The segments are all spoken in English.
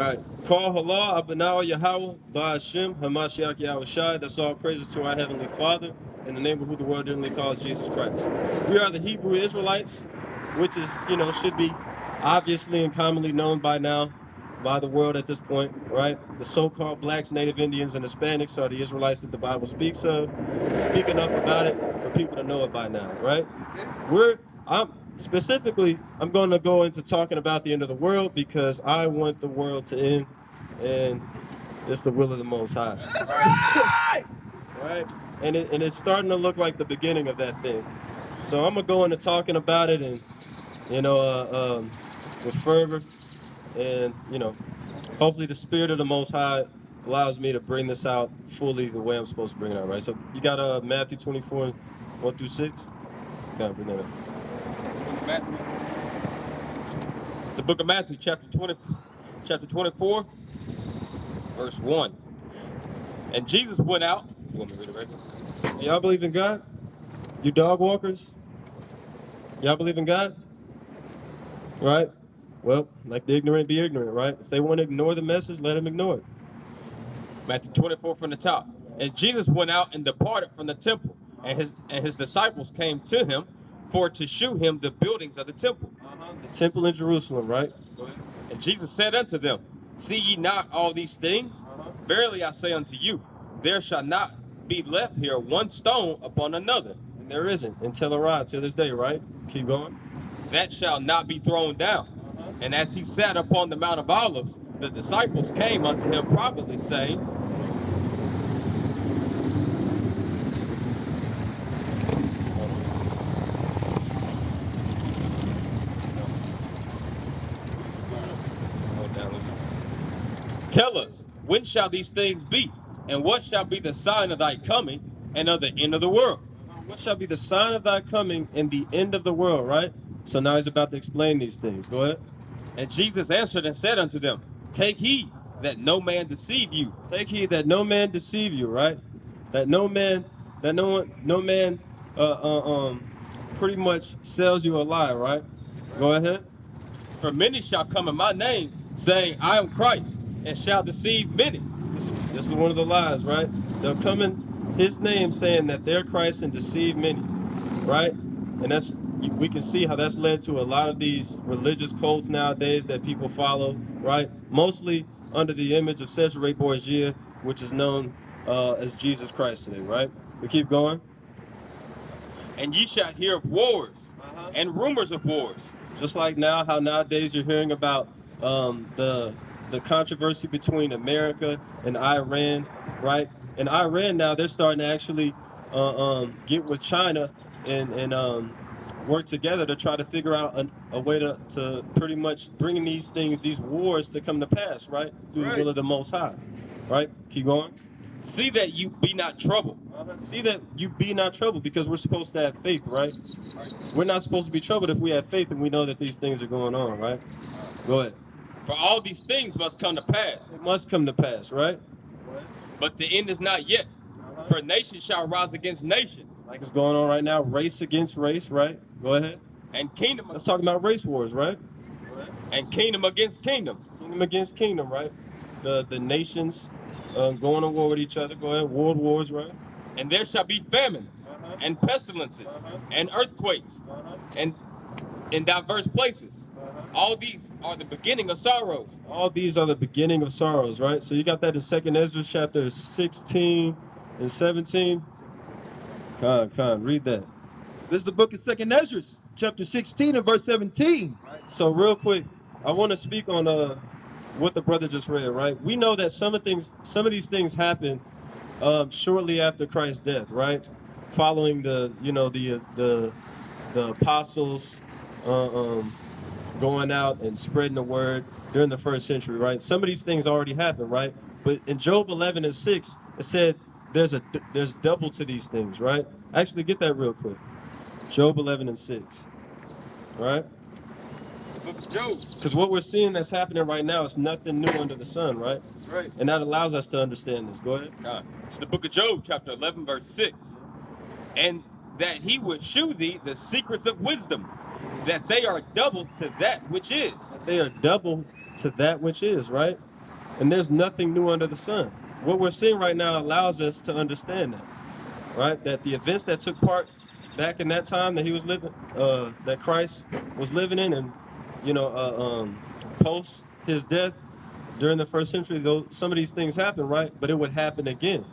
right. Call Halal, Abanawa Yahweh, Ba'ashem, Hamashiach Yahushai. That's all praises to our Heavenly Father, in the name of who the world generally calls Jesus Christ. We are the Hebrew Israelites, which is, should be obviously and commonly known by now by the world at this point, right? The so-called blacks, Native Indians, and Hispanics are the Israelites that the Bible speaks of. We speak enough about it for people to know it by now, right? I'm going to go into talking about the end of the world because I want the world to end, and it's the will of the Most High. That's right! Right? And it's starting to look like the beginning of that thing. So I'm going to go into talking about it and, with fervor, and, hopefully the Spirit of the Most High allows me to bring this out fully the way I'm supposed to bring it out, right? So you got Matthew 24, 1 through 6? Kind of bring that up. Matthew. The book of Matthew, chapter 24, verse 1. And Jesus went out. You want me to read it right here? Y'all believe in God? You dog walkers? Y'all believe in God? Right? Well, like the ignorant be ignorant, right? If they want to ignore the message, let them ignore it. Matthew 24 from the top. And Jesus went out and departed from the temple, and his disciples came to him for to shew him the buildings of the temple. The temple in Jerusalem, right? And Jesus said unto them, See ye not all these things? Verily I say unto you, there shall not be left here one stone upon another. And there isn't until arrive till this day, right? Keep going. That shall not be thrown down. And as he sat upon the Mount of Olives, the disciples came unto him privately, saying, Tell us, when shall these things be? And what shall be the sign of thy coming and of the end of the world? What shall be the sign of thy coming and the end of the world, right? So now he's about to explain these things. Go ahead. And Jesus answered and said unto them, Take heed that no man deceive you. Take heed that no man deceive you, right? That no man pretty much sells you a lie, right? Go ahead. For many shall come in my name, saying, I am Christ, and shall deceive many. This is one of the lies, right? They'll come in his name saying that they're Christ and deceive many, right? And we can see how that's led to a lot of these religious cults nowadays that people follow, right? Mostly under the image of Sicarii Dallas, which is known as Jesus Christ today, right? We keep going. And ye shall hear of wars and rumors of wars. Just like now, how nowadays you're hearing about the controversy between America and Iran, right? In Iran now, they're starting to actually get with China and work together to try to figure out a way to pretty much bring these wars to come to pass, right? Through the will of the Most High, right? Keep going. See that you be not troubled. See that you be not troubled, because we're supposed to have faith, right? We're not supposed to be troubled if we have faith and we know that these things are going on, right? Go ahead. For all these things must come to pass. It must come to pass, right? But the end is not yet. For nation shall rise against nation. Like it's going on right now, race against race, right? Go ahead. And kingdom. Let's talk about race wars, right? And kingdom against kingdom. Kingdom against kingdom, right? The nations going to war with each other. Go ahead. World wars, right? And there shall be famines and pestilences and earthquakes and in diverse places. All these are the beginning of sorrows. All these are the beginning of sorrows, right? So you got that in 2nd Ezra chapter 16 and 17. Khan, read that. This is the book of 2nd Ezra, chapter 16 and verse 17. So real quick, I want to speak on what the brother just read, right? We know that some of these things happen shortly after Christ's death, right? Following the apostles going out and spreading the word during the 1st century, right? Some of these things already happened, right? But in Job 11 and 6, it said there's double to these things, right? Actually, get that real quick. Job 11 and 6, right? Job. Because what we're seeing that's happening right now is nothing new under the sun, right? That's right. And that allows us to understand this. Go ahead. It's the book of Job, chapter 11, verse 6. And that he would shew thee the secrets of wisdom, that they are double to that which is. They are double to that which is, right? And there's nothing new under the sun. What we're seeing right now allows us to understand that, right? That the events that took part back in that time that he was living, that Christ was living in, and post his death during the first century, though some of these things happened, right? But it would happen again,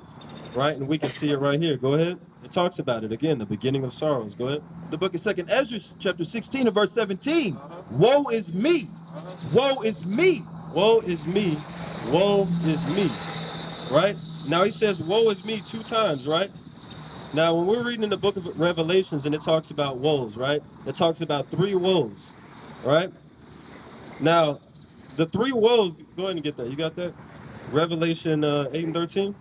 right? And we can see it right here. Go ahead. It talks about it again, the beginning of sorrows. Go ahead. The book of 2nd Ezra, chapter 16 and verse 17. Woe is me. Woe is me. Woe is me. Woe is me. Right? Now he says, woe is me 2 times, right? Now, when we're reading in the book of Revelations and it talks about woes, right? It talks about 3 woes, right? Now, the 3 woes, go ahead and get that. You got that? Revelation 8 and 13.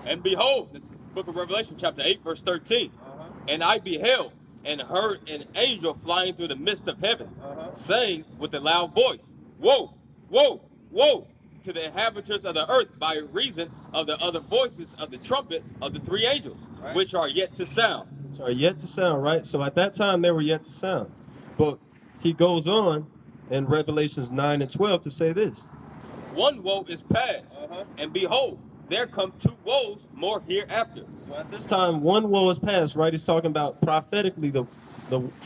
And behold, this is the book of Revelation, chapter 8, verse 13. And I beheld and heard an angel flying through the midst of heaven, saying with a loud voice, Woe, woe, woe to the inhabitants of the earth by reason of the other voices of the trumpet of the 3 angels, which are yet to sound. Which are yet to sound, right? So at that time, they were yet to sound. But he goes on in Revelations 9 and 12 to say this. One woe is past, and behold, there come 2 woes more hereafter. So at this time, 1 woe is past, right? He's talking about prophetically the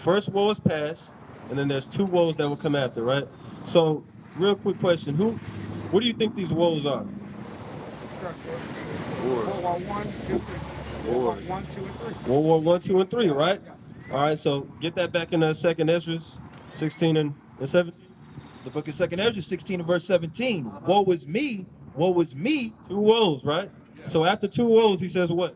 first woe is past, and then there's 2 woes that will come after, right? So, real quick question: what do you think these woes are? World War I, II, Wars. World War I, II, and III. World War I, II, and III, right? All right, so get that back in 2nd Ezra 16 and 17. The book of 2nd Ezra 16 and verse 17. Woe is me. Woe is me. 2 woes, right? So after 2 woes, he says what?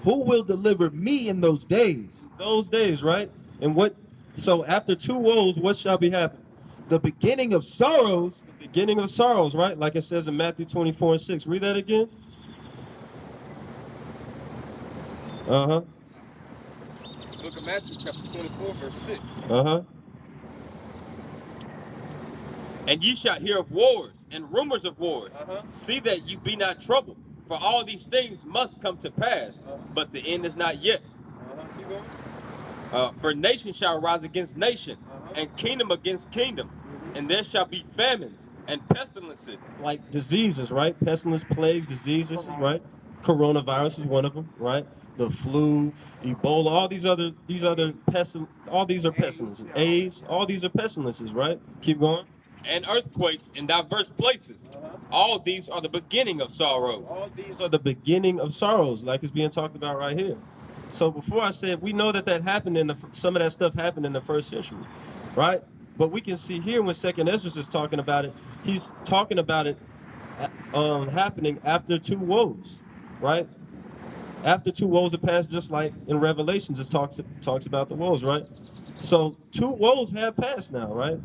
Who will deliver me in those days? Those days, right? And what? So after 2 woes, what shall be happening? The beginning of sorrows. The beginning of sorrows, right? Like it says in Matthew 24 and 6. Read that again. Book of Matthew, chapter 24, verse 6. And ye shall hear of wars and rumors of wars. See that you be not troubled, for all these things must come to pass, but the end is not yet. For nation shall rise against nation, and kingdom against kingdom, and there shall be famines and pestilences. Like diseases, right? Pestilence, plagues, diseases, right? Coronavirus is one of them, right? The flu, Ebola, all these are pestilences. AIDS, all these are pestilences, right? Keep going. And earthquakes in diverse places. All these are the beginning of sorrow. All these are the beginning of sorrows, like it's being talked about right here. So before I said, we know that happened some of that stuff happened in the 1st century, right? But we can see here when 2nd Ezra is talking about it, he's talking about it happening after 2 woes, right? After 2 woes are passed, just like in Revelations, it talks about the woes, right? So 2 woes have passed now, right?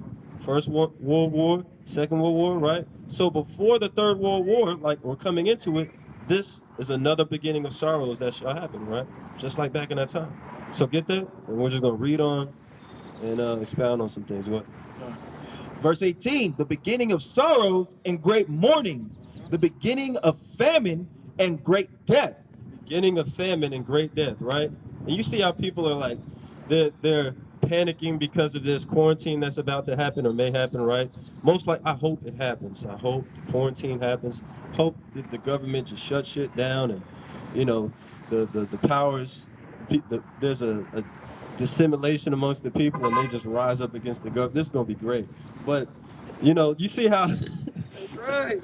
First World War, Second World War, right? So before the 3rd World War, like we're coming into it, this is another beginning of sorrows that shall happen, right? Just like back in that time. So get that, and we're just gonna read on and expound on some things. What? Verse 18. The beginning of sorrows and great mournings. The beginning of famine and great death. Beginning of famine and great death, right? And you see how people are like, they're panicking because of this quarantine that's about to happen or may happen, right? Most like, I hope it happens. I hope the quarantine happens. Hope that the government just shuts shit down and, the powers, there's a dissimulation amongst the people and they just rise up against the government. This is going to be great. But, you see how... That's right.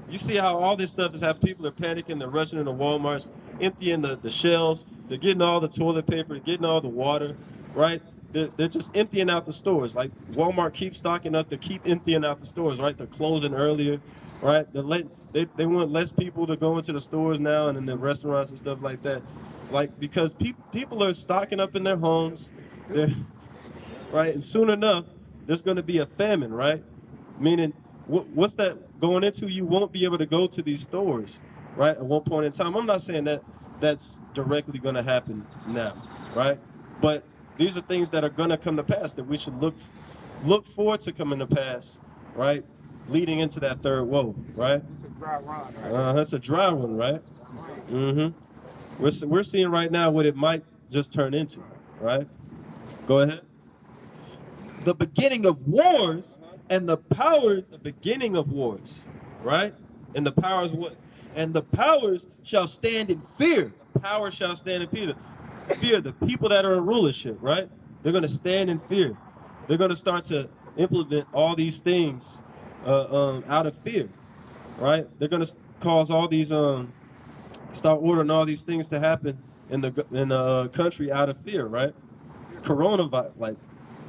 You see how all this stuff is happening. People are panicking. They're rushing into Walmarts, emptying the shelves. They're getting all the toilet paper, getting all the water, right? They're just emptying out the stores. Like Walmart keeps stocking up. They keep emptying out the stores, right? They're closing earlier, right? They want less people to go into the stores now and in the restaurants and stuff like that. Like, because people are stocking up in their homes, right? And soon enough, there's going to be a famine, right? Meaning, what's that going into? You won't be able to go to these stores, right? At one point in time. I'm not saying that that's directly going to happen now, right? But these are things that are going to come to pass that we should look forward to coming to pass, right? Leading into that 3rd woe, right? It's a dry run, right? That's a dry one, right? We're seeing right now what it might just turn into, right? Go ahead. The beginning of wars And the powers, The beginning of wars, right? And the powers what? and the powers shall stand in fear. Power shall stand in fear. Fear, the people that are in rulership, right? They're going to stand in fear. They're going to start to implement all these things out of fear, right? They're going to cause all these, start ordering all these things to happen in the country out of fear, right? Coronavirus, like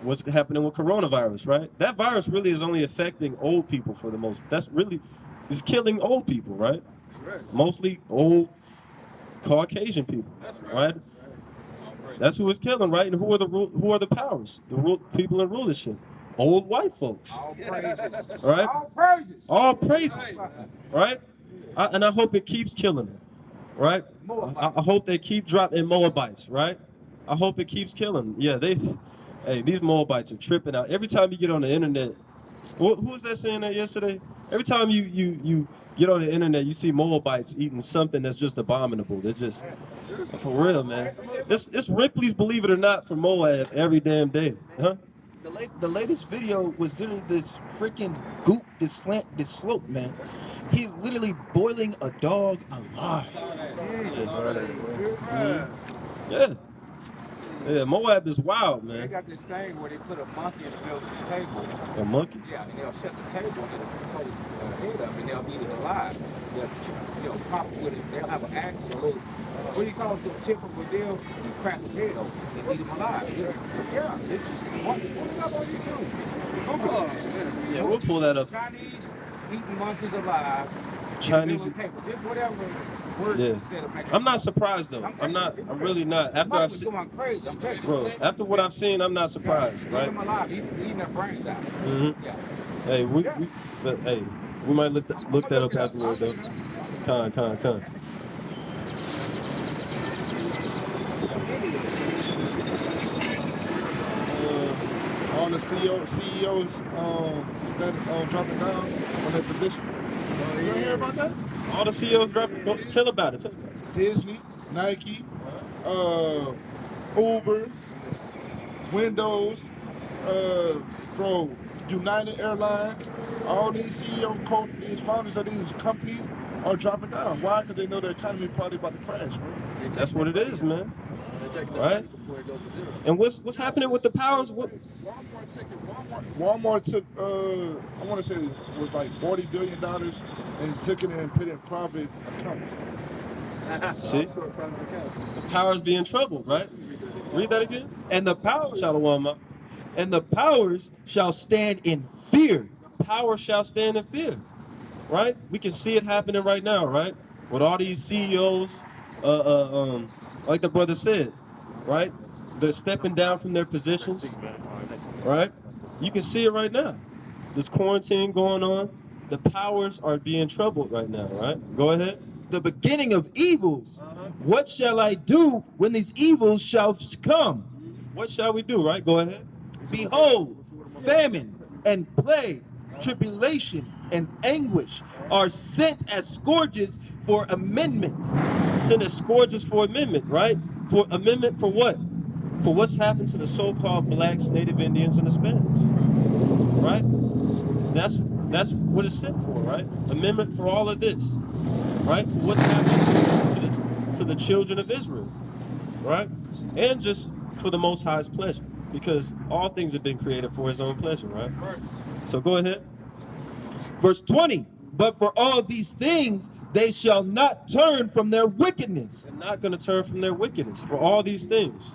what's happening with coronavirus, right? That virus really is only affecting old people for the most. That's really, it's killing old people, right? Mostly old Caucasian people, right? That's who it's killing, right? And who are the powers? The people in rulership, old white folks, All praises. right? All praises. All praises, right? And I hope it keeps killing them, right? I hope they keep dropping Moabites, right? I hope it keeps killing them. Yeah, hey, these Moabites are tripping out. Every time you get on the internet, who was that saying that yesterday? Every time you get on the internet, you see Moabites eating something that's just abominable. They're just, for real, man. It's Ripley's Believe It or Not for Moab every damn day, huh? The latest video was literally this freaking goop, this slope, man. He's literally boiling a dog alive. Yeah. Yeah, Moab is wild, They man. got this thing where they put a monkey in the middle of the table. A monkey. Yeah, and they'll shut the table and they'll close the head up and they'll eat it alive. They'll pop it with it. They'll have an axe, a little, what do you call it, the tip of a deal, and crack his head open and eat him alive. Yeah, it's just, what is up on YouTube? Google it. Yeah, we'll pull that up. Chinese eating monkeys alive. Chinese. Just whatever word Yeah. you said. I'm not surprised though. I'm really not. After I've seen, going crazy. I'm telling you. bro, after what I've seen, I'm not surprised, Eat right? them alive, eating their brains out. Mm-hmm. Yeah. Hey, we might look that up afterward though. Con. All the CEOs dropping down from their position. You don't hear about that? All the CEOs dropping. Tell about it. Disney, Nike, Uber, Windows, United Airlines. All these these founders of these companies are dropping down. Why? Because they know the economy probably about to crash, bro. That's what it is, man. Right? And what's happening with the powers? Walmart took, I want to say it was like $40 billion and took it and put it in private accounts. See? The powers be in trouble, right? Read that again. And the powers, Shalom. and the powers shall stand in fear. Power shall stand in fear, right? We can see it happening right now, right? With all these CEOs, like the brother said, right? They're stepping down from their positions, right? You can see it right now. This quarantine going on. The powers are being troubled right now, right? Go ahead. The beginning of evils. What shall I do when these evils shall come? What shall we do, right? Go ahead. Behold, famine and plague, tribulation and anguish are sent as scourges for amendment. Sent as scourges for amendment, right? For amendment for what? For what's happened to the so-called blacks, Native Indians, and Hispanics, right? That's what it's sent for, right? Amendment for all of this, right? For what's happened to the children of Israel, right? And just for the Most High's pleasure, because all things have been created for His own pleasure, right? So go ahead. Verse 20, but for all these things they shall not turn from their wickedness. They're not going to turn from their wickedness for all these things.